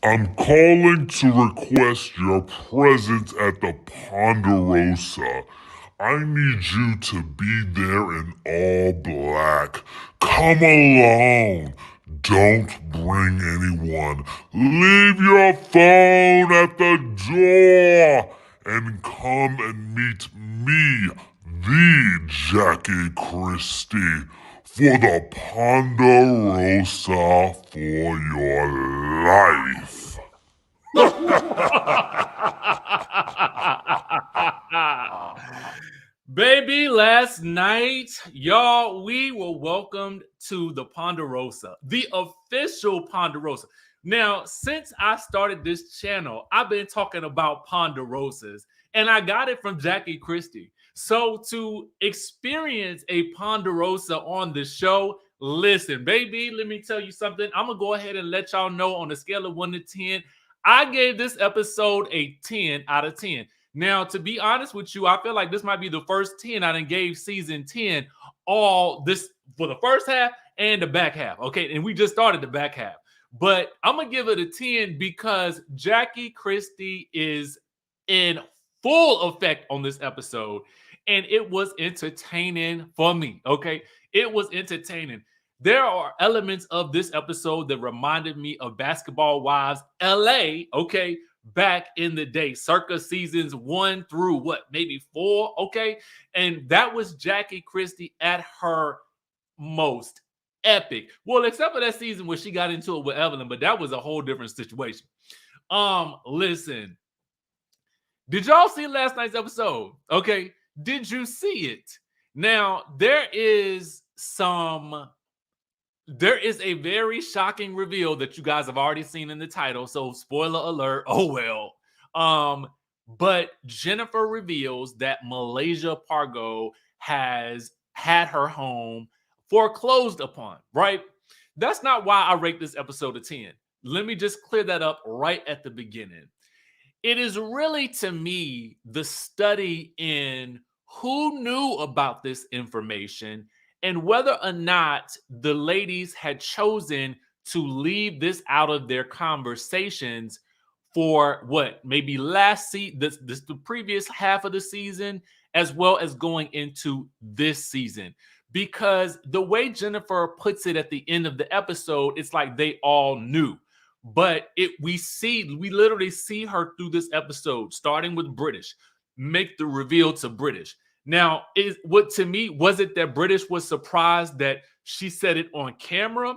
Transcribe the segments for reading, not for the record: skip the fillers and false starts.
I'm calling to request your presence at the Ponderosa. I need you to be there in all black. Come alone. Don't bring anyone. Leave your phone at the door and come and meet me, the Jackie Christie, for the Ponderosa for your life. Baby, last night, y'all, we were welcomed to the Ponderosa, the official Ponderosa. Now, since I started this channel, I've been talking about Ponderosas, and I got it from Jackie Christie. So to experience a Ponderosa on the show, listen, baby, let me tell you something. I'm going to go ahead and let y'all know on a scale of 1 to 10, I gave this episode a 10 out of 10. Now, to be honest with you, I feel like this might be the first 10 I done gave season 10 all this for the first half and the back half. Okay, and we just started the back half. But I'm going to give it a 10 because Jackie Christie is in full effect on this episode. And it was entertaining for me. Okay, it was entertaining. There are elements of this episode that reminded me of Basketball Wives LA, okay, back in the day, circa seasons 1 through maybe 4, okay? And that was Jackie Christie at her most epic. Well, except for that season where she got into it with Evelyn, but that was a whole different situation. Listen, did y'all see last night's episode? Okay, did you see it? Now, there is a very shocking reveal that you guys have already seen in the title. So spoiler alert. Oh, well. But Jennifer reveals that Malaysia Pargo has had her home foreclosed upon, right? That's not why I rate this episode a 10. Let me just clear that up right at the beginning. It is really, to me, the study in who knew about this information and whether or not the ladies had chosen to leave this out of their conversations for maybe the previous half of the season, as well as going into this season. Because the way Jennifer puts it at the end of the episode, it's like they all knew. But we literally see her through this episode, starting with British, make the reveal to British. Now, to me, was it that British was surprised that she said it on camera,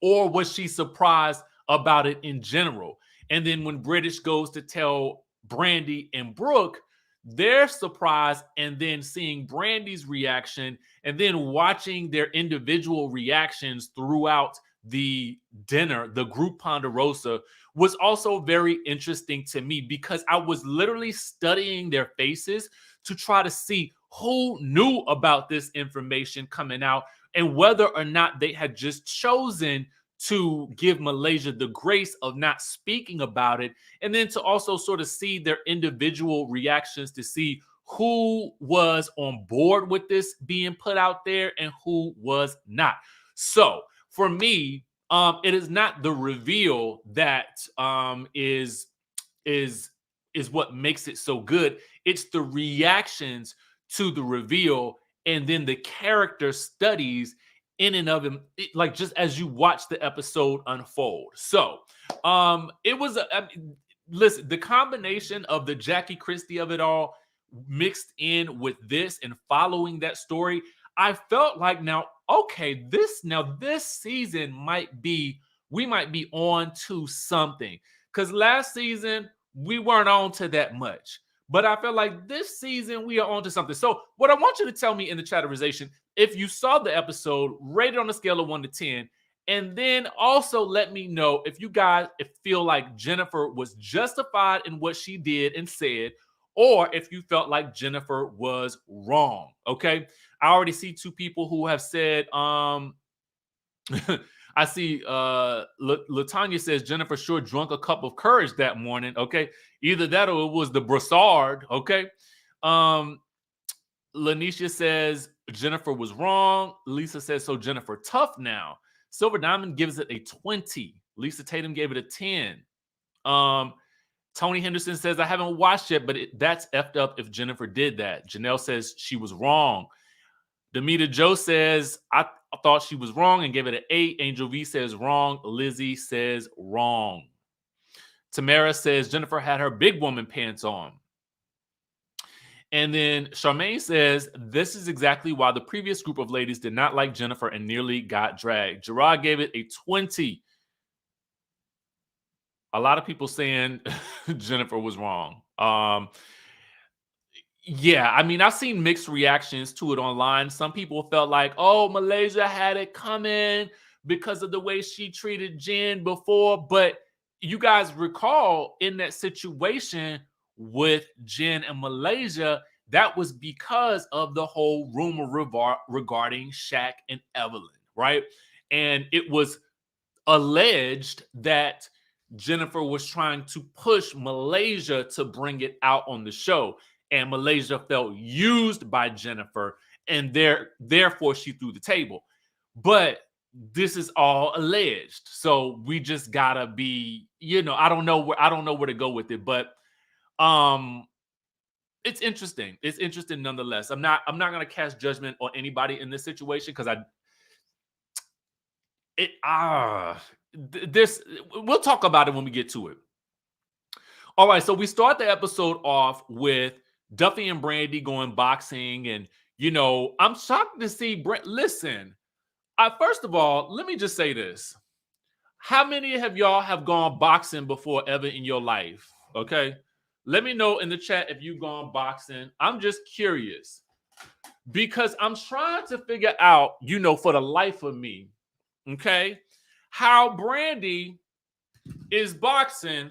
or was she surprised about it in general? And then when British goes to tell Brandy and Brooke, they're surprised, and then seeing Brandy's reaction, and then watching their individual reactions throughout the dinner, the group Ponderosa, was also very interesting to me because I was literally studying their faces to try to see who knew about this information coming out and whether or not they had just chosen to give Malaysia the grace of not speaking about it, and then to also sort of see their individual reactions to see who was on board with this being put out there and who was not. So for me, it is not the reveal that is what makes it so good. It's the reactions to the reveal, and then the character studies in and of him, like just as you watch the episode unfold. So it was listen, the combination of the Jackie Christie of it all mixed in with this and following that story, I felt like this season we might be on to something. Because last season we weren't on to that much. But I feel like this season we are on to something. So what I want you to tell me in the chatterization, if you saw the episode, rate it on a scale of 1 to 10. And then also let me know if you guys feel like Jennifer was justified in what she did and said, or if you felt like Jennifer was wrong. Okay. I already see 2 people who have said, I see Latanya says Jennifer sure drunk a cup of courage that morning. Okay. Either that or it was the Brassard. Okay. Lanisha says Jennifer was wrong. Lisa says, so Jennifer tough now. Silver Diamond gives it a 20. Lisa Tatum gave it a 10. Tony Henderson says, I haven't watched it, but that's effed up if Jennifer did that. Janelle says she was wrong. Demita Joe says, I thought she was wrong and gave it an 8. Angel V says wrong. Lizzie says wrong. Tamara says Jennifer had her big woman pants on. And then Charmaine says, this is exactly why the previous group of ladies did not like Jennifer and nearly got dragged. Gerard gave it a 20. A lot of people saying Jennifer was wrong. Yeah, I mean, I've seen mixed reactions to it online. Some people felt like, oh, Malaysia had it coming because of the way she treated Jen before. But you guys recall in that situation with Jen and Malaysia, that was because of the whole rumor regarding Shaq and Evelyn, right? And it was alleged that Jennifer was trying to push Malaysia to bring it out on the show. And Malaysia felt used by Jennifer, and therefore she threw the table. But this is all alleged, so we just gotta be, I don't know where to go with it, but it's interesting. It's interesting nonetheless. I'm not gonna cast judgment on anybody in this situation because we'll talk about it when we get to it. All right, so we start the episode off with Duffy and Brandy going boxing, and I'm shocked to see listen, first of all, let me just say this. How many of y'all have gone boxing before ever in your life? Okay, let me know in the chat if you've gone boxing. I'm just curious because I'm trying to figure out, for the life of me, okay, how Brandy is boxing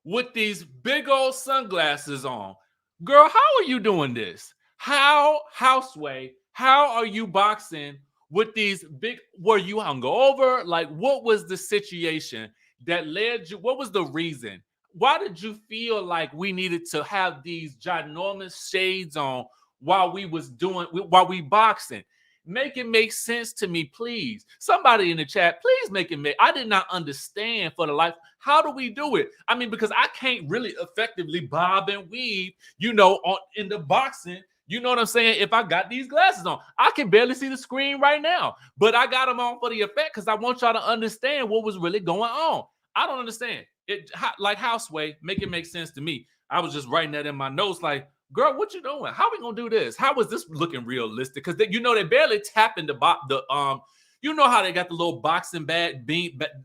with these big old sunglasses on. Girl, how are you doing this? Houseway, how are you boxing with these big, were you hungover? Like, what was the situation that led you? What was the reason? Why did you feel like we needed to have these ginormous shades on while we boxing? Make it make sense to me, please. Somebody in the chat, please make it make. I did not understand for the life. How do we do it? I mean, because I can't really effectively bob and weave, in the boxing. You know what I'm saying? If I got these glasses on, I can barely see the screen right now. But I got them on for the effect because I want y'all to understand what was really going on. I don't understand it. Like Houseway, make it make sense to me. I was just writing that in my notes, like, girl, what you doing? How we gonna do this? How is this looking realistic? Because they barely tapping how they got the little boxing bag,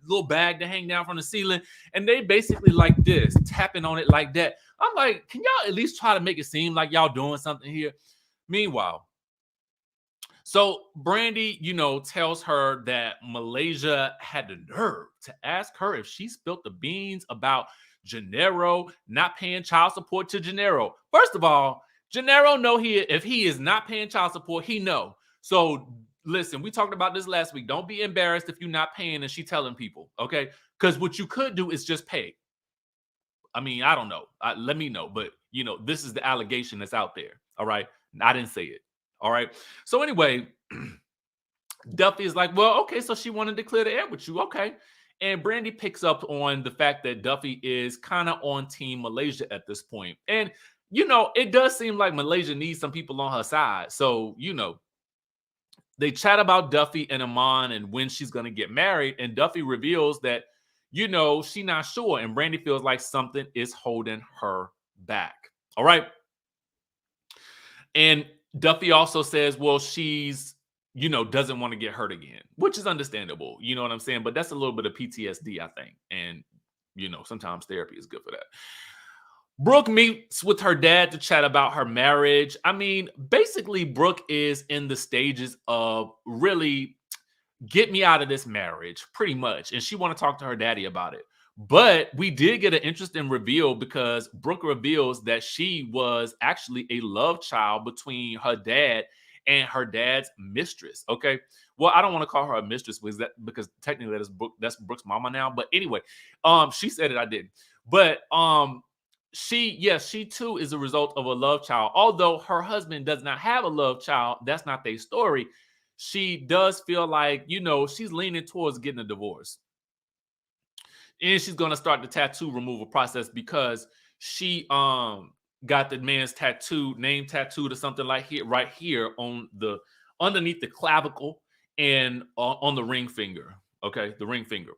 little bag to hang down from the ceiling, and they basically like this, tapping on it like that. I'm like, can y'all at least try to make it seem like y'all doing something here? Meanwhile, so Brandy, tells her that Malaysia had the nerve to ask her if she spilled the beans about Gennaro not paying child support to Gennaro. First of all, Gennaro if he is not paying child support, he know. So listen, we talked about this last week. Don't be embarrassed if you're not paying and she telling people, okay? Because what you could do is just pay. I mean, I don't know. Let me know. But, this is the allegation that's out there. All right. I didn't say it. All right. So anyway, Duffy is like, well, okay, so she wanted to clear the air with you. Okay. And Brandy picks up on the fact that Duffy is kind of on Team Malaysia at this point. And, it does seem like Malaysia needs some people on her side. So, they chat about Duffy and Iman and when she's going to get married. And Duffy reveals that, she's not sure. And Brandy feels like something is holding her back. All right. And Duffy also says, well, she's, doesn't want to get hurt again, which is understandable. You know what I'm saying? But that's a little bit of PTSD, I think. And, sometimes therapy is good for that. Brooke meets with her dad to chat about her marriage. I mean, basically, Brooke is in the stages of really get me out of this marriage, pretty much. And she want to talk to her daddy about it. But we did get an interesting reveal because Brooke reveals that she was actually a love child between her dad and her dad's mistress. Okay. Well, I don't want to call her a mistress because technically that's Brooke's mama now. But anyway, she said it, I didn't. But she too is a result of a love child. Although her husband does not have a love child, that's not their story. She does feel like, she's leaning towards getting a divorce. And she's gonna start the tattoo removal process because she got the man's tattoo name tattooed or something like here, right here on the underneath the clavicle and on the ring finger. Okay, the ring finger.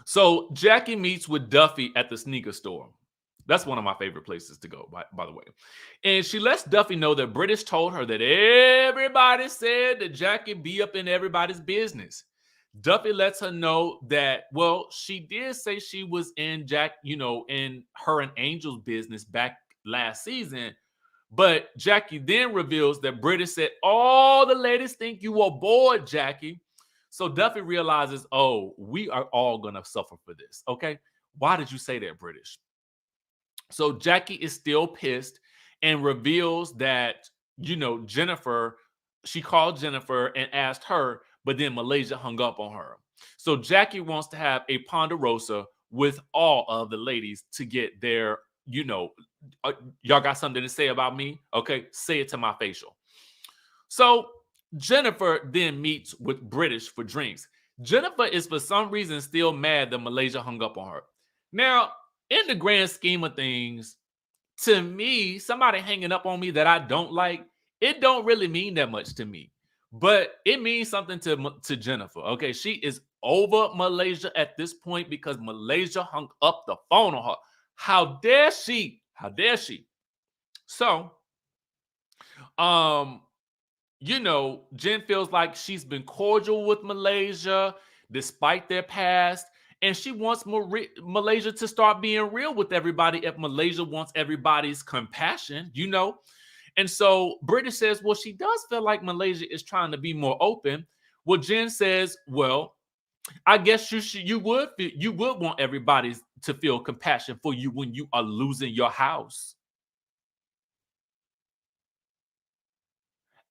So Jackie meets with Duffy at the sneaker store. That's one of my favorite places to go, by the way. And she lets Duffy know that British told her that everybody said that Jackie be up in everybody's business. Duffy lets her know that, well, she did say she was in in her and Angel's business back last season. But Jackie then reveals that British said, all the ladies think you were bored, Jackie. So Duffy realizes, oh, we are all going to suffer for this. Okay. Why did you say that, British? So Jackie is still pissed and reveals that, Jennifer, she called Jennifer and asked her, but then Malaysia hung up on her. So Jackie wants to have a Ponderosa with all of the ladies to get their, y'all got something to say about me? Okay, say it to my facial. So Jennifer then meets with British for drinks. Jennifer is for some reason still mad that Malaysia hung up on her. Now, in the grand scheme of things, to me, somebody hanging up on me that I don't like, it don't really mean that much to me. But it means something to Jennifer. Okay, she is over Malaysia at this point because Malaysia hung up the phone on her. How dare she? How dare she? So, Jen feels like she's been cordial with Malaysia despite their past. And she wants Malaysia to start being real with everybody if Malaysia wants everybody's compassion, And so British says, well, she does feel like Malaysia is trying to be more open. Well, Jen says, well, I guess you would want everybody to feel compassion for you when you are losing your house.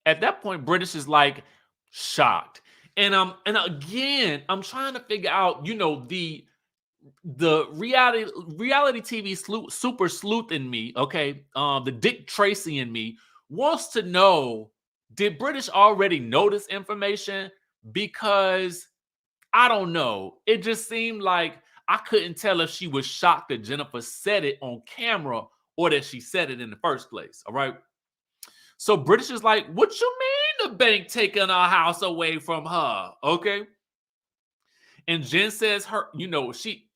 At that point, British is like shocked. And again, I'm trying to figure out, the reality TV super sleuth in me, okay, the Dick Tracy in me wants to know, did British already know this information? Because I don't know. It just seemed like I couldn't tell if she was shocked that Jennifer said it on camera or that she said it in the first place. All right. So British is like, what you mean the bank taking our house away from her? Okay. And Jen says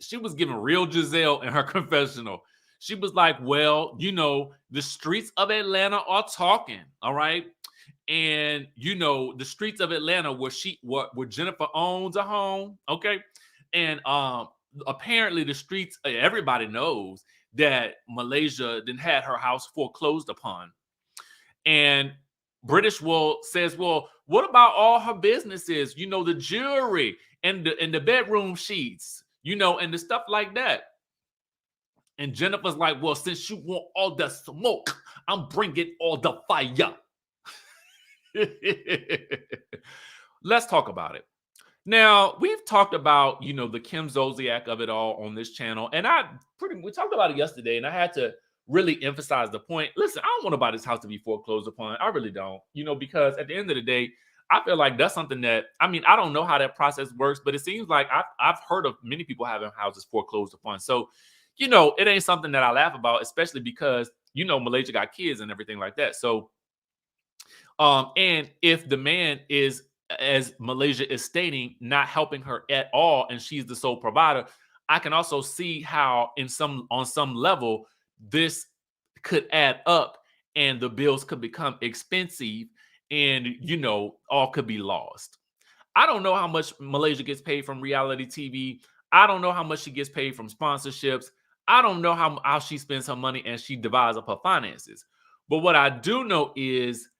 she was giving real Giselle in her confessional. She was like, well, the streets of Atlanta are talking. All right. And the streets of Atlanta where Jennifer owns a home. Okay. And apparently the streets, everybody knows that Malaysia then had her house foreclosed upon. And British says, well, what about all her businesses? The jewelry and the bedroom sheets, and the stuff like that. And Jennifer's like, well, since you want all the smoke, I'm bringing all the fire. Let's talk about it. Now, we've talked about, the Kim Zolciak of it all on this channel. And we talked about it yesterday, and I had to really emphasize the point. Listen, I don't want to buy this house to be foreclosed upon. I really don't, because at the end of the day, I feel like that's something that, I don't know how that process works, but it seems like I've heard of many people having houses foreclosed upon. So, it ain't something that I laugh about, especially because, Malaysia got kids and everything like that. So, and if the man is, as Malaysia is stating, not helping her at all, and she's the sole provider, I can also see how on some level this could add up and the bills could become expensive and all could be lost. I don't know how much Malaysia gets paid from reality TV. I don't know how much she gets paid from sponsorships. I don't know how she spends her money and she divides up her finances. But what I do know is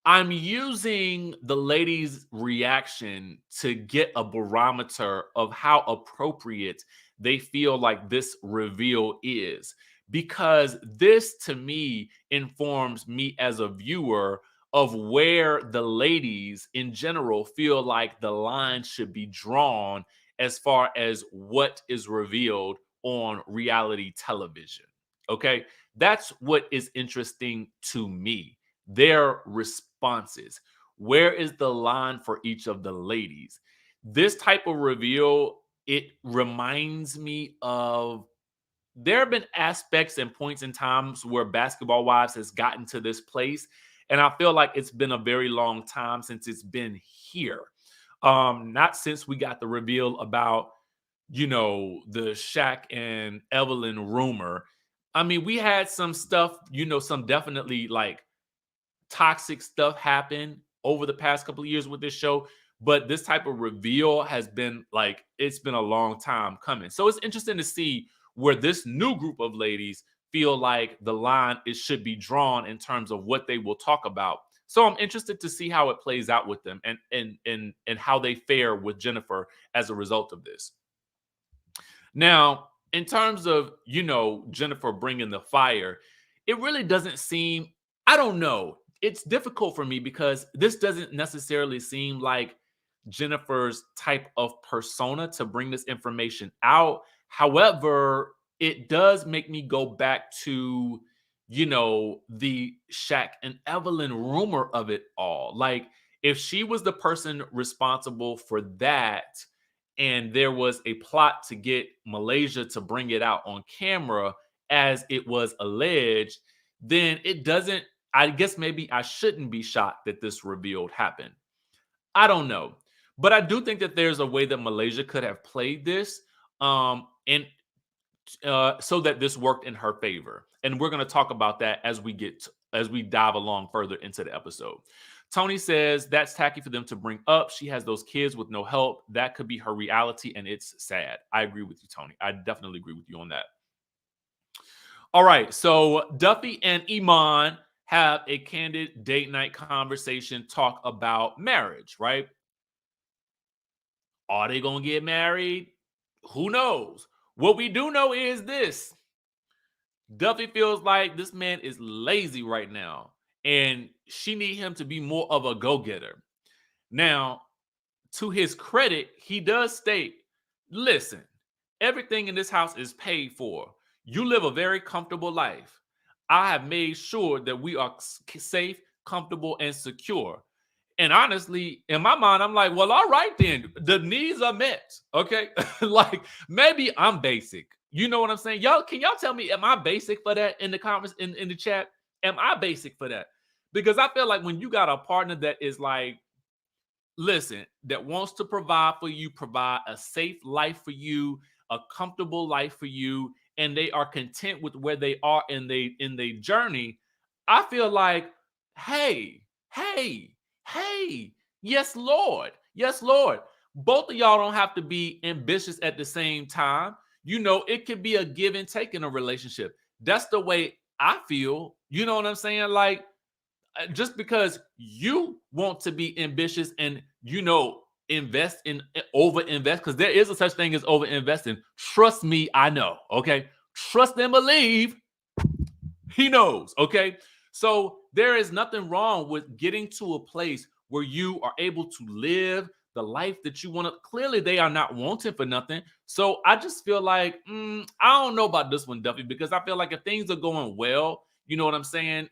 I'm using the lady's reaction to get a barometer of how appropriate they feel like this reveal is. Because this, to me, informs me as a viewer of where the ladies in general feel like the line should be drawn as far as what is revealed on reality television. Okay, that's what is interesting to me. Their responses. Where is the line for each of the ladies? This type of reveal it reminds me of there have been aspects and points in times where Basketball Wives has gotten to this place, and I feel like it's been a very long time since it's been here. Not since we got the reveal about, the Shaq and Evelyn rumor. I mean, we had some stuff, some definitely like toxic stuff happen over the past couple of years with this show, but this type of reveal has been like, it's been a long time coming. So it's interesting to see where this new group of ladies feel like the line should be drawn in terms of what they will talk about. So I'm interested to see how it plays out with them and how they fare with Jennifer as a result of this. Now, in terms of, Jennifer bringing the fire, it really doesn't seem, I don't know. It's difficult for me because this doesn't necessarily seem like Jennifer's type of persona to bring this information out. However, it does make me go back to, the Shaq and Evelyn rumor of it all. Like, if she was the person responsible for that, and there was a plot to get Malaysia to bring it out on camera as it was alleged, then it doesn't, I guess maybe I shouldn't be shocked that this reveal happened. I don't know. But I do think that there's a way that Malaysia could have played this and so that this worked in her favor. And we're going to talk about that as we dive along further into the episode. Tony says that's tacky for them to bring up. She has those kids with no help. That could be her reality, and it's sad. I agree with you, Tony. I definitely agree with you on that. All right, so Duffy and Iman have a candid date night conversation, talk about marriage, right? Are they going to get married? Who knows? What we do know is this. Duffy feels like this man is lazy right now, and she need him to be more of a go-getter. Now, to his credit, he does state, listen, everything in this house is paid for. You live a very comfortable life. I have made sure that we are safe, comfortable, and secure. And honestly, in my mind, I'm like, well, all right then. The needs are met. Okay. Like, maybe I'm basic. You know what I'm saying? Can y'all tell me, am I basic for that in the comments in the chat? Am I basic for that? Because I feel like when you got a partner that is like, listen, that wants to provide for you, provide a safe life for you, a comfortable life for you, and they are content with where they are in their journey, I feel like, hey, yes, Lord. Yes, Lord. Both of y'all don't have to be ambitious at the same time. It could be a give and take in a relationship. That's the way I feel. You know what I'm saying? Like, just because you want to be ambitious and invest in over invest, because there is a such thing as over investing. Trust me, I know. Okay, trust and believe. He knows. Okay, so there is nothing wrong with getting to a place where you are able to live the life that you want to. Clearly, they are not wanting for nothing. So I just feel like I don't know about this one, Duffy, because I feel like if things are going well, you know what I'm saying?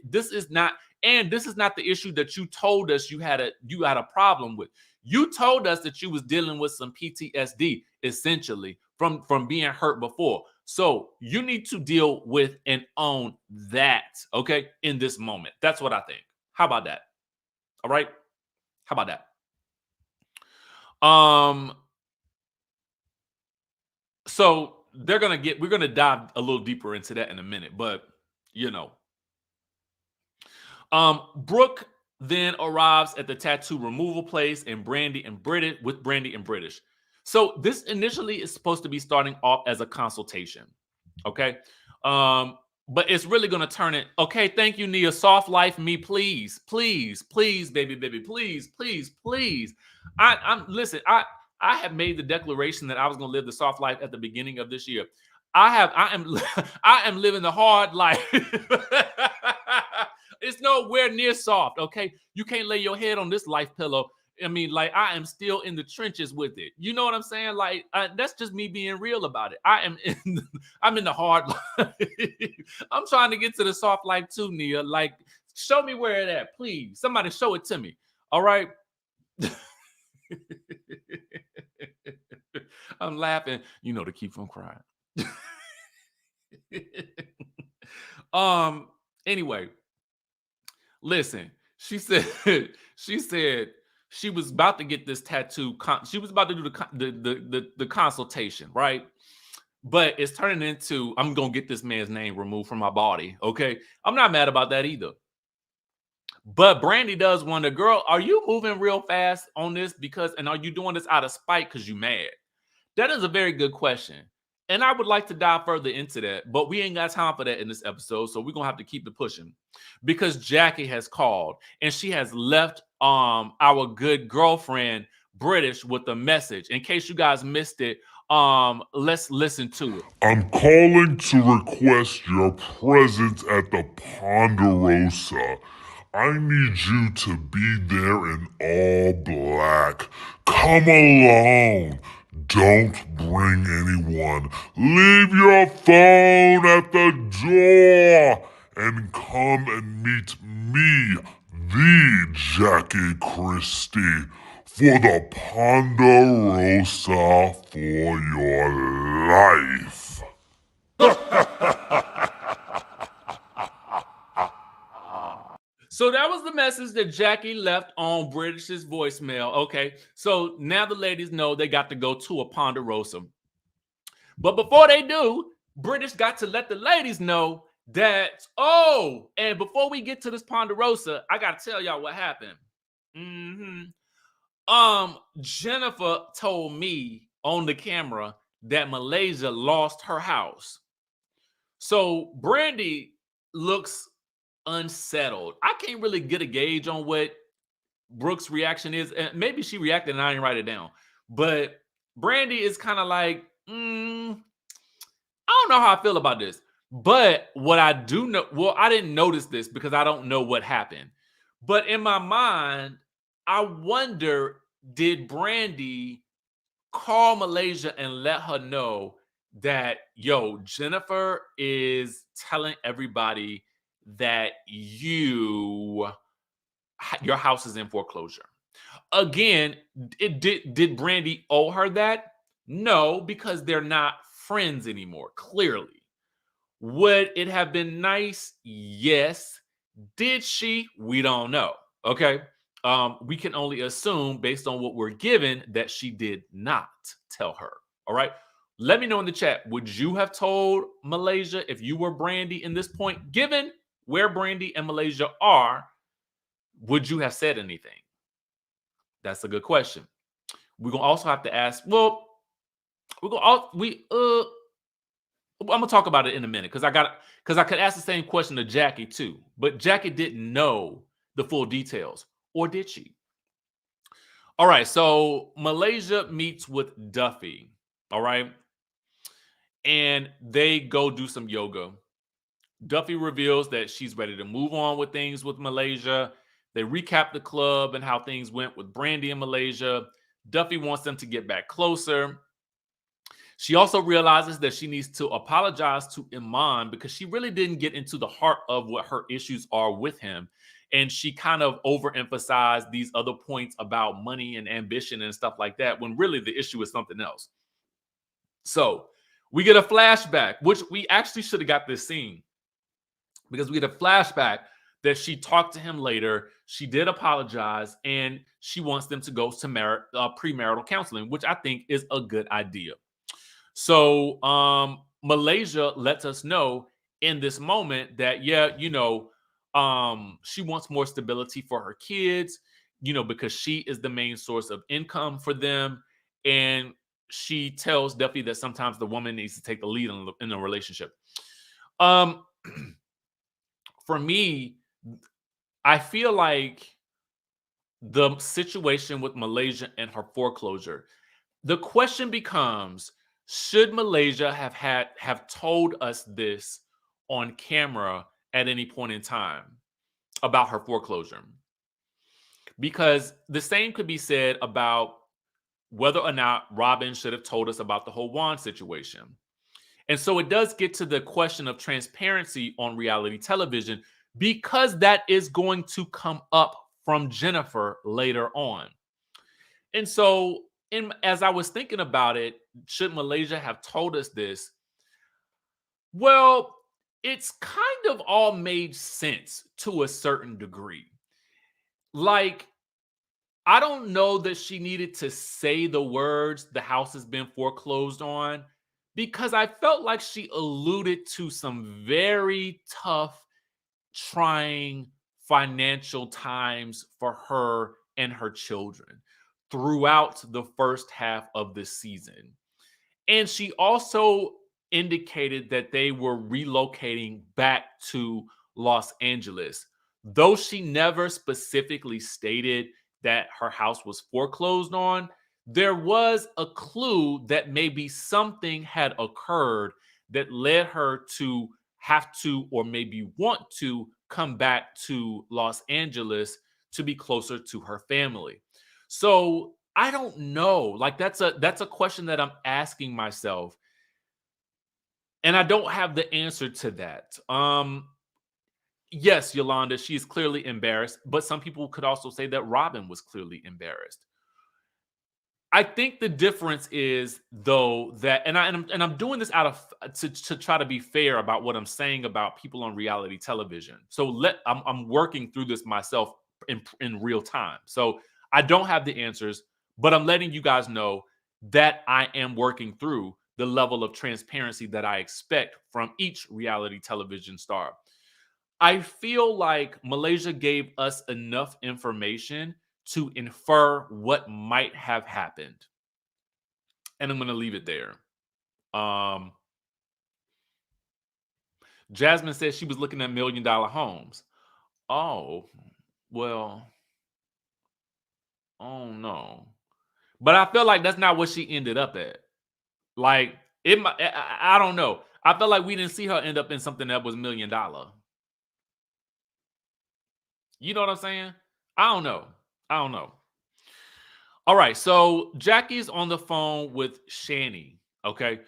This is not the issue that you told us you had a problem with. You told us that you was dealing with some PTSD essentially from being hurt before. So you need to deal with and own that, okay, in this moment. That's what I think. How about that? All right? How about that? So we're gonna dive a little deeper into that in a minute, but Brooke then arrives at the tattoo removal place with Brandy and British. So this initially is supposed to be starting off as a consultation. Okay. But it's really gonna turn it. Okay, thank you, Nia. Soft life me, please, baby, please. I have made the declaration that I was gonna live the soft life at the beginning of this year. I am living the hard life. It's nowhere near soft, okay? You can't lay your head on this life pillow. I mean, like, I am still in the trenches with it. You know what I'm saying? Like, that's just me being real about it. I'm in the hard life. I'm trying to get to the soft life too, Nia. Like, show me where it at, please. Somebody show it to me. All right. I'm laughing, to keep from crying. um. Anyway, listen. She said. She said she was about to get this tattoo. She was about to do the consultation, right? But it's turning into I'm gonna get this man's name removed from my body. Okay, I'm not mad about that either. But Brandy does wonder, girl, are you moving real fast on this and are you doing this out of spite because you mad? That is a very good question. And I would like to dive further into that, but we ain't got time for that in this episode. So we're gonna have to keep it pushing because Jackie has called and she has left our good girlfriend British with a message. In case you guys missed it, let's listen to it. I'm calling to request your presence at the Ponderosa. I need you to be there in all black. Come alone. Don't bring anyone. Leave your phone at the door and come and meet me, the Jackie Christie, for the Ponderosa for your life. So that was the message that Jackie left on British's voicemail. Okay, so now the ladies know they got to go to a Ponderosa. But before they do, British got to let the ladies know that, and before we get to this Ponderosa, I got to tell y'all what happened. Jennifer told me on the camera that Malaysia lost her house. So Brandy looks unsettled. I can't really get a gauge on what Brooke's reaction is. And maybe she reacted and I didn't write it down. But Brandy is kind of like, I don't know how I feel about this. But what I do know, well, I didn't notice this because I don't know what happened. But in my mind, I wonder, did Brandy call Malaysia and let her know that, Jennifer is telling everybody that your house is in foreclosure? Again, did Brandy owe her that? No, because they're not friends anymore, clearly. Would it have been nice? Yes. Did she? We don't know. Okay. We can only assume based on what we're given that she did not tell her. All right. Let me know in the chat. Would you have told Malaysia if you were Brandy in this point? Given where Brandy and Malaysia are, would you have said anything? That's a good question. We're gonna also have to ask. Well, I'm gonna talk about it in a minute because I could ask the same question to Jackie too, but Jackie didn't know the full details, or did she? All right, so Malaysia meets with Duffy. All right, and they go do some yoga. Duffy reveals that she's ready to move on with things with Malaysia. They recap the club and how things went with Brandy and Malaysia. Duffy wants them to get back closer. She also realizes that she needs to apologize to Iman because she really didn't get into the heart of what her issues are with him. And she kind of overemphasized these other points about money and ambition and stuff like that, when really the issue is something else. So we get a flashback, which we actually should have got this scene because we get a flashback that she talked to him later. She did apologize and she wants them to go to premarital counseling, which I think is a good idea. So Malaysia lets us know in this moment that, she wants more stability for her kids, because she is the main source of income for them. And she tells Duffy that sometimes the woman needs to take the lead in a relationship. For me, I feel like the situation with Malaysia and her foreclosure, the question becomes, should Malaysia have told us this on camera at any point in time about her foreclosure? Because the same could be said about whether or not Robin should have told us about the whole Juan situation. And so it does get to the question of transparency on reality television, because that is going to come up from Jennifer later on. And so And as I was thinking about it, should Malaysia have told us this? Well, it's kind of all made sense to a certain degree. Like, I don't know that she needed to say the words, the house has been foreclosed on, because I felt like she alluded to some very tough, trying financial times for her and her children throughout the first half of the season. And she also indicated that they were relocating back to Los Angeles. Though she never specifically stated that her house was foreclosed on, there was a clue that maybe something had occurred that led her to have to, or maybe want to, come back to Los Angeles to be closer to her family. So I don't know. Like, that's a question that I'm asking myself, and I don't have the answer to that. Yes, Yolanda, she is clearly embarrassed, but some people could also say that Robin was clearly embarrassed. I think the difference is, though, that, and I'm doing this out of to try to be fair about what I'm saying about people on reality television. So I'm working through this myself in real time. So I don't have the answers, but I'm letting you guys know that I am working through the level of transparency that I expect from each reality television star. I feel like Malaysia gave us enough information to infer what might have happened. And I'm going to leave it there. Um, Jasmine says she was looking at $1 million homes. Oh, well, oh no. But I feel like that's not what she ended up at. Like, I don't know. I felt like we didn't see her end up in something that was $1 million. You know what I'm saying? I don't know. I don't know. All right, so Jackie's on the phone with Shani, okay,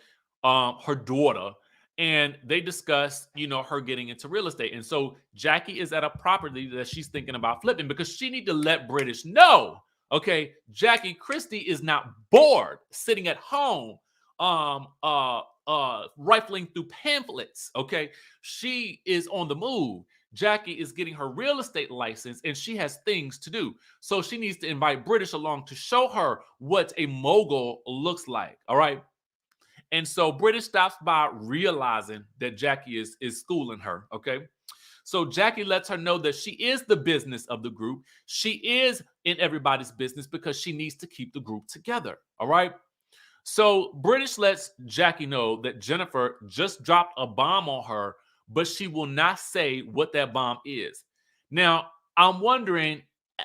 her daughter, and they discuss, her getting into real estate. And so Jackie is at a property that she's thinking about flipping because she need to let British know, okay, Jackie Christie is not bored sitting at home, rifling through pamphlets. Okay, she is on the move. Jackie is getting her real estate license and she has things to do. So she needs to invite British along to show her what a mogul looks like. All right. And so British stops by realizing that Jackie is schooling her. Okay. So Jackie lets her know that she is the business of the group. She is in everybody's business because she needs to keep the group together. All right. So British lets Jackie know that Jennifer just dropped a bomb on her, but she will not say what that bomb is. Now, I'm wondering,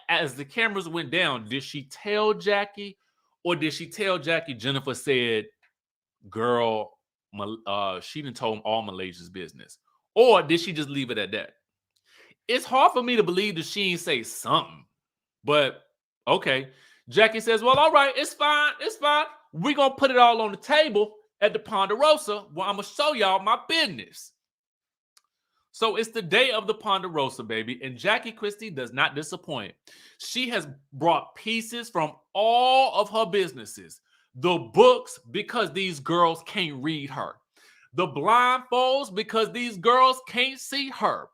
as the cameras went down, did she tell Jackie, or did she tell Jackie Jennifer said, girl, she done told all Malaysia's business? Or did she just leave it at that? It's hard for me to believe that she ain't say something, but okay. Jackie says, well, all right, it's fine. It's fine. We're going to put it all on the table at the Ponderosa where I'm going to show y'all my business. So it's the day of the Ponderosa, baby, and Jackie Christie does not disappoint. She has brought pieces from all of her businesses. The books, because these girls can't read her. The blindfolds, because these girls can't see her.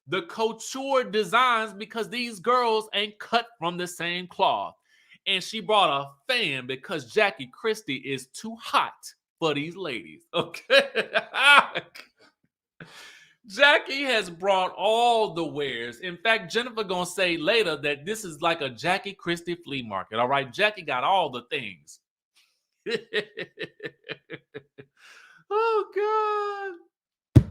The couture designs, because these girls ain't cut from the same cloth. And she brought a fan because Jackie Christie is too hot for these ladies. Okay. Jackie has brought all the wares. In fact, Jennifer gonna say later that this is like a Jackie Christie flea market. All right. Jackie got all the things. Oh, God.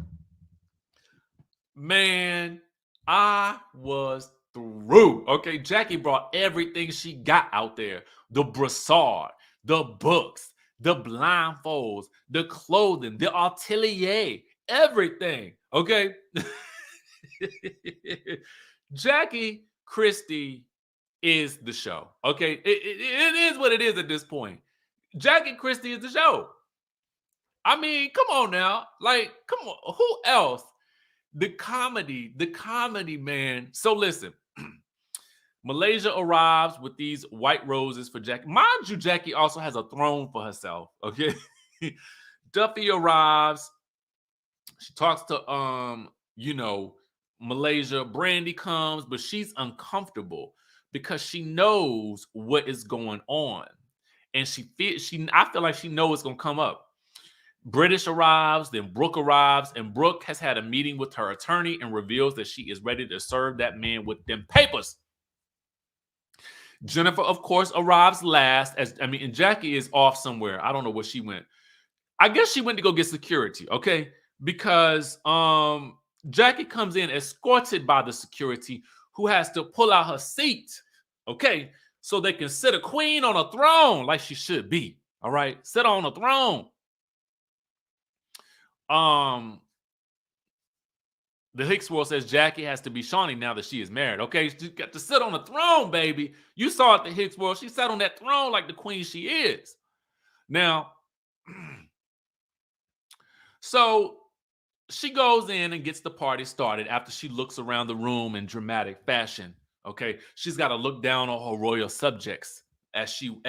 Man, I was through. Okay, Jackie brought everything she got out there. The brassard, the books, the blindfolds, the clothing, the atelier, everything. Okay. Jackie Christie is the show. Okay. It is what it is at this point. Jackie Christie is the show. I mean, come on now. Like, come on. Who else? The comedy, man. So listen, Malaysia arrives with these white roses for Jackie. Mind you, Jackie also has a throne for herself. Okay. Duffy arrives. She talks to Malaysia. Brandy comes, but she's uncomfortable because she knows what is going on. And I feel like she knows it's gonna come up. British arrives, then Brooke arrives, and Brooke has had a meeting with her attorney and reveals that she is ready to serve that man with them papers. Jennifer, of course, arrives last. And Jackie is off somewhere. I don't know where she went. I guess she went to go get security, okay? Because Jackie comes in escorted by the security who has to pull out her seat, okay? So they can sit a queen on a throne like she should be, all right? Sit on a throne. The Hicks world says Jackie has to be Shawnee now that she is married. Okay, she got to sit on the throne, baby. You saw at the Hicks world, she sat on that throne like the queen she is. Now, so she goes in and gets the party started after she looks around the room in dramatic fashion. Okay, she's got to look down on her royal subjects as you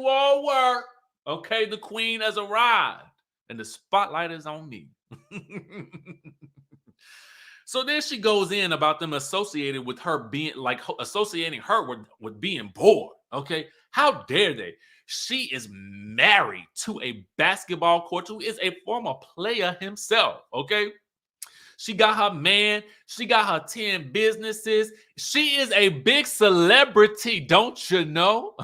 all were. Okay, the queen has arrived, and the spotlight is on me. So then she goes in about them associated with her being associating her with being bored. Okay, how dare they? She is married to a basketball coach who is a former player himself. Okay, she got her man, she got her 10 businesses. She is a big celebrity, don't you know?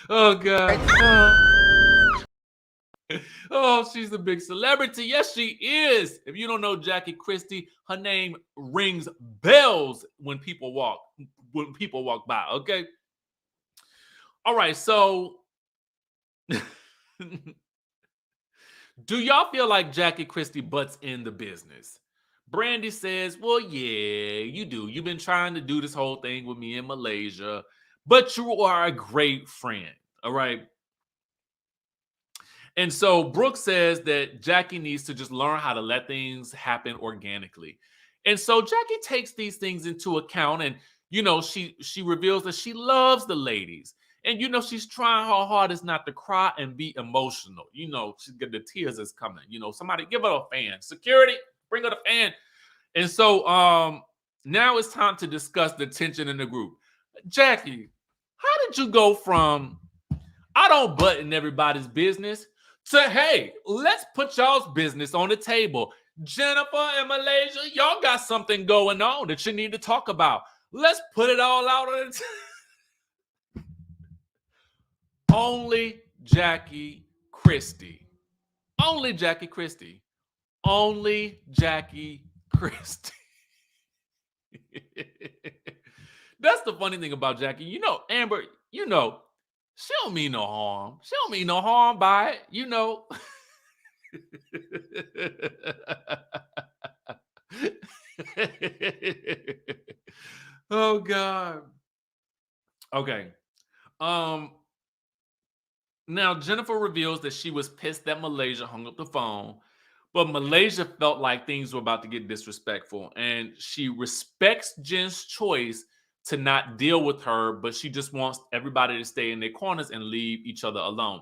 Oh God. Oh, she's a big celebrity. Yes, she is. If you don't know Jackie Christie, her name rings bells when people walk by, okay? All right, so do y'all feel like Jackie Christie butts in the business? Brandy says, well, yeah, you do. You've been trying to do this whole thing with me in Malaysia, but you are a great friend, all right? And so Brooke says that Jackie needs to just learn how to let things happen organically. And so Jackie takes these things into account, and she reveals that she loves the ladies. And she's trying her hardest not to cry and be emotional. She's got the tears is coming. Somebody give her a fan. Security, bring her the fan. And so now it's time to discuss the tension in the group. Jackie, how did you go from I don't butt in everybody's business to, hey, let's put y'all's business on the table? Jennifer and Malaysia, y'all got something going on that you need to talk about. Let's put it all out on the table. Only Jackie Christie. Only Jackie Christie. Only Jackie Christie. That's the funny thing about Jackie. Amber, she don't mean no harm. She don't mean no harm by it, Oh God. Okay. Now Jennifer reveals that she was pissed that Malaysia hung up the phone, but Malaysia felt like things were about to get disrespectful, and she respects Jen's choice to not deal with her, but she just wants everybody to stay in their corners and leave each other alone.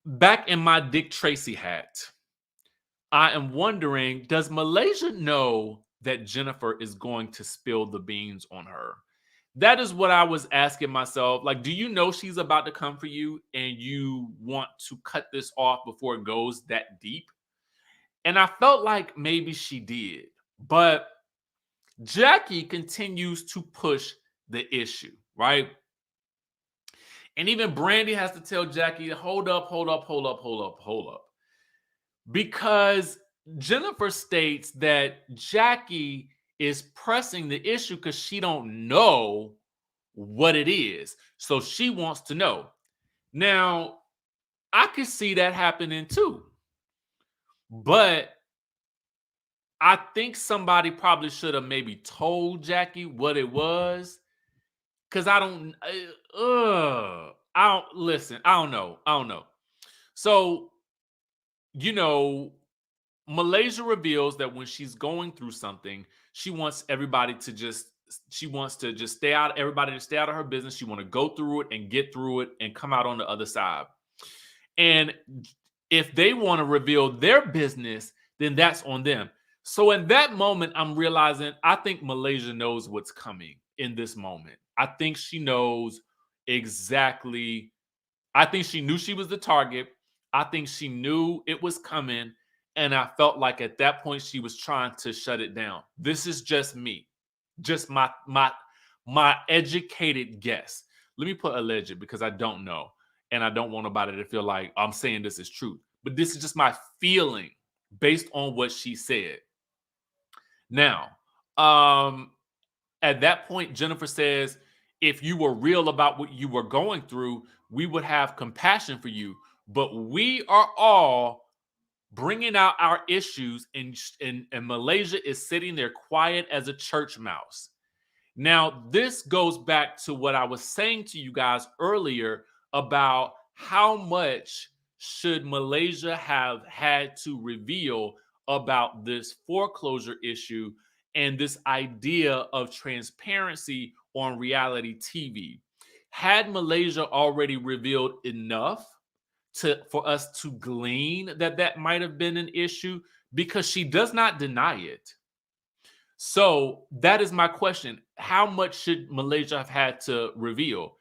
Back in my Dick Tracy hat, I am wondering, does Malaysia know that Jennifer is going to spill the beans on her? That is what I was asking myself. Like, do you know she's about to come for you and you want to cut this off before it goes that deep? And I felt like maybe she did. But Jackie continues to push the issue, right? And even Brandy has to tell Jackie, hold up. Because Jennifer states that Jackie is pressing the issue because she don't know what it is. So she wants to know. Now, I could see that happening too. But I think somebody probably should have maybe told Jackie what it was. Cause I don't listen. I don't know. I don't know. So, you know, Malaysia reveals that when she's going through something, she wants everybody to just she wants to just stay out, everybody to stay out of her business. She want to go through it and get through it and come out on the other side. And if they want to reveal their business, then that's on them. So in that moment, I'm realizing I think Malaysia knows what's coming in this moment. I think she knows exactly. I think she knew she was the target. I think she knew it was coming. And I felt like at that point she was trying to shut it down. This is just me. Just my educated guess. Let me put alleged because I don't know. And I don't want nobody to feel like I'm saying this is true. But this is just my feeling based on what she said. Now, at that point, Jennifer says, if you were real about what you were going through, we would have compassion for you. But we are all bringing out our issues, and Malaysia is sitting there quiet as a church mouse. Now, this goes back to what I was saying to you guys earlier about how much should Malaysia have had to reveal about this foreclosure issue and this idea of transparency on reality TV. Had Malaysia already revealed enough for us to glean that that might have been an issue? Because she does not deny it. So that is my question. How much should Malaysia have had to reveal?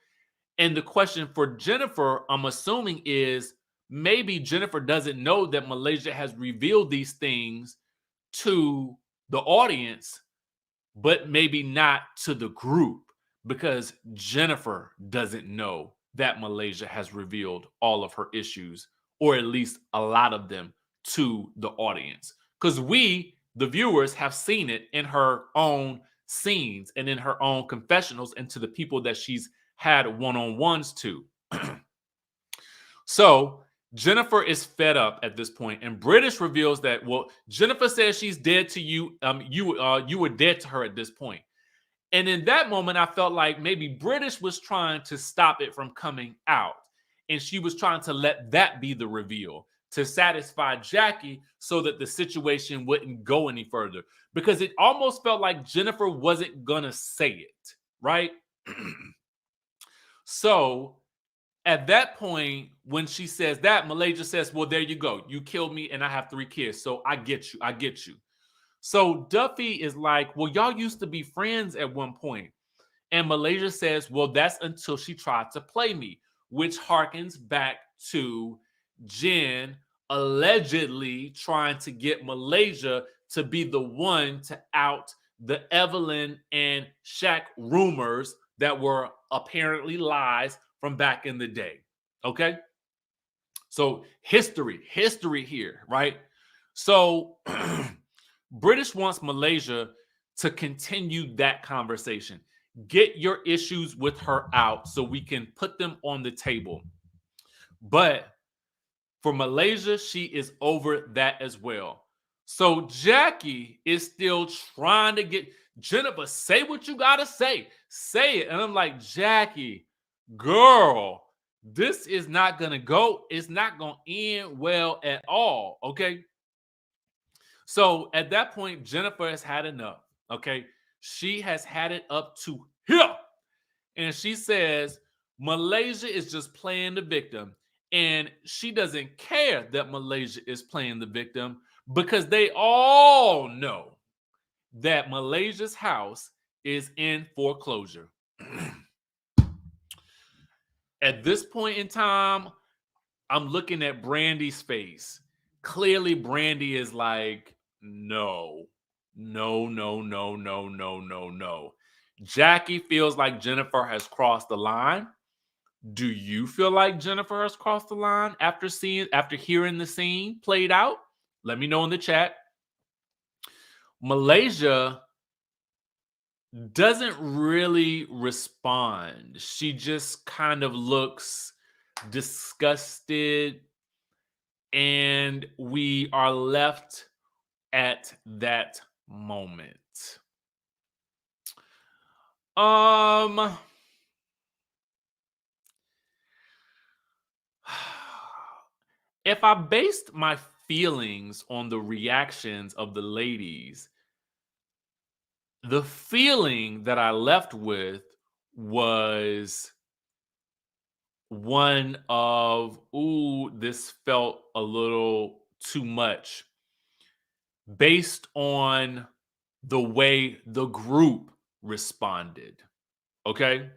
And the question for Jennifer, I'm assuming, is maybe Jennifer doesn't know that Malaysia has revealed these things to the audience, but maybe not to the group, because Jennifer doesn't know that Malaysia has revealed all of her issues, or at least a lot of them, to the audience. Because we, the viewers, have seen it in her own scenes and in her own confessionals and to the people that she's had one-on-ones to. So Jennifer is fed up at this point, and British reveals that, well, Jennifer says she's dead to you. You were dead to her at this point. And in that moment, I felt like maybe British was trying to stop it from coming out. And she was trying to let that be the reveal to satisfy Jackie so that the situation wouldn't go any further. Because it almost felt like Jennifer wasn't going to say it, right? So at that point, when she says that, Malaysia says, well, there you go. You killed me and I have 3 kids. So I get you. I get you. So Duffy is like, well, y'all used to be friends at one point. And Malaysia says, well, that's until she tried to play me, which harkens back to Jen allegedly trying to get Malaysia to be the one to out the Evelyn and Shaq rumors that were apparently lies from back in the day. Okay. So history here, right? So British wants Malaysia to continue that conversation. Get your issues with her out so we can put them on the table. But for Malaysia, she is over that as well. So Jackie is still trying to get Jennifer, say what you got to say. Say it. And I'm like, Jackie, girl, this is not going to go. It's not going to end well at all. Okay. So at that point, Jennifer has had enough. Okay. She has had it up to here. And she says, Malaysia is just playing the victim. And she doesn't care that Malaysia is playing the victim because they all know that Malaysia's house is in foreclosure. At this point in time, I'm looking at Brandy's face. Clearly, Brandy is like, no, no, no, no, no, no, no, no. Jackie feels like Jennifer has crossed the line. Do you feel like Jennifer has crossed the line after hearing the scene played out? Let me know in the chat. Malaysia doesn't really respond. She just kind of looks disgusted, and we are left at that moment? Um if I based my feelings on the reactions of the ladies, the feeling that I left with was one of, ooh, this felt a little too much based on the way the group responded. Okay.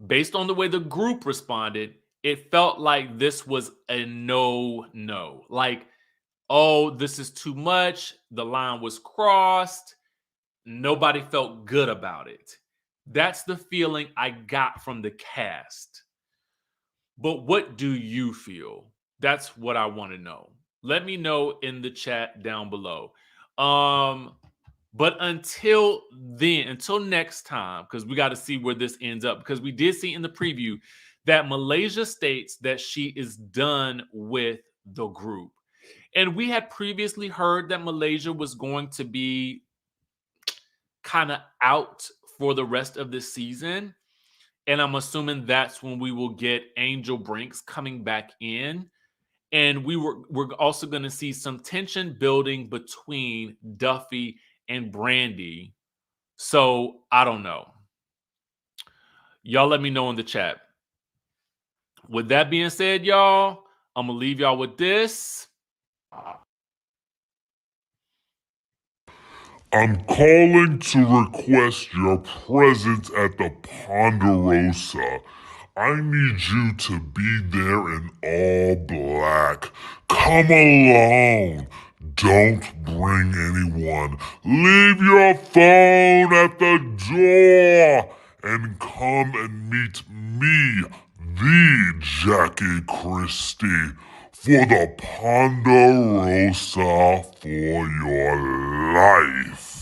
Based on the way the group responded, it felt like this was a no. Like, oh, this is too much. The line was crossed. Nobody felt good about it. That's the feeling I got from the cast. But what do you feel? That's what I want to know. Let me know in the chat down below. But until then, until next time, because we got to see where this ends up, because we did see in the preview that Malaysia states that she is done with the group. And we had previously heard that Malaysia was going to be kind of out for the rest of the season. And I'm assuming that's when we will get Angel Brinks coming back in. And we're also going to see some tension building between Duffy and Brandy. So I don't know. Y'all let me know in the chat. With that being said, y'all, I'm going to leave y'all with this. I'm calling to request your presence at the Ponderosa. I need you to be there in all black. Come alone. Don't bring anyone. Leave your phone at the door and come and meet me, the Jackie Christie, for the Ponderosa for your life.